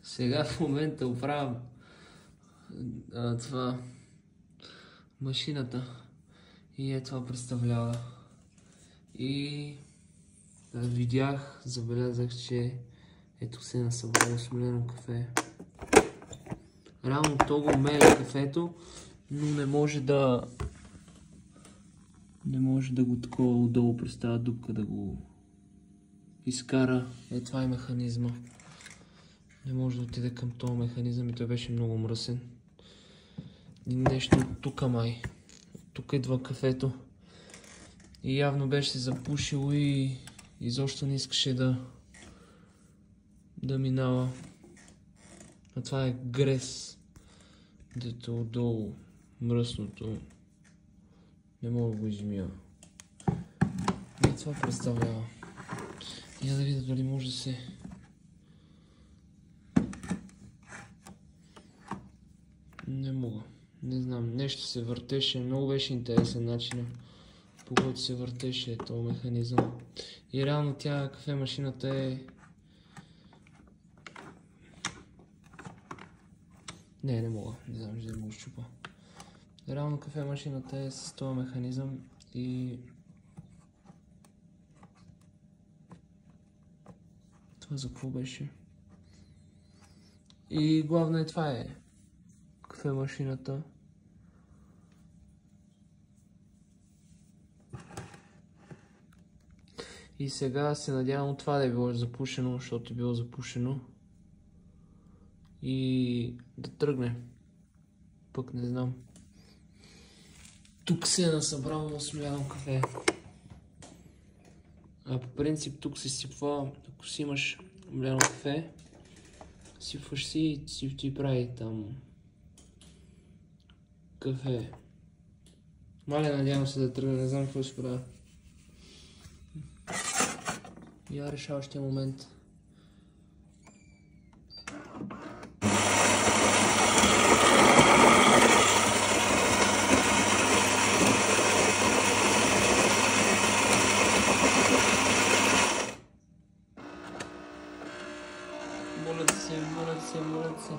Сега в момента оправям това машината и това представлява. И видях, забелязах, че ето се насъбрало смолено кафе. Реално то го мели кафето, но не може да го такова отдолу през тази дупка да го изкара. Това е механизма. Не може да отиде към този механизъм и той беше много мръсен. И нещо от тук май. Тук идва кафето. И явно беше се запушило и изобщо не искаше да минава. А това е грес. Дето отдолу мръсното. Не мога да го измия. И това представлява. Я да видя дали може да се... Не мога. Не знам. Нещо се въртеше. Много беше интересен начин, по който се въртеше този механизъм. И реално тя кафе машината е... Не мога. Не знам, ще да го щупа. Реално кафе машината е с този механизъм и... Това за какво беше? И главно е това е кафе машината. И сега се надявам това да е било запушено, защото е било запушено. И да тръгне. Пък не знам. Тук се е насъбрало смоляно кафе. А по принцип тук се сипва, ако си имаш мляно кафе, сипваш си и ти прави там кафе. Мале, надявам се да тръгне, не знам какво ще правя. Я решаващия момент. Молят се.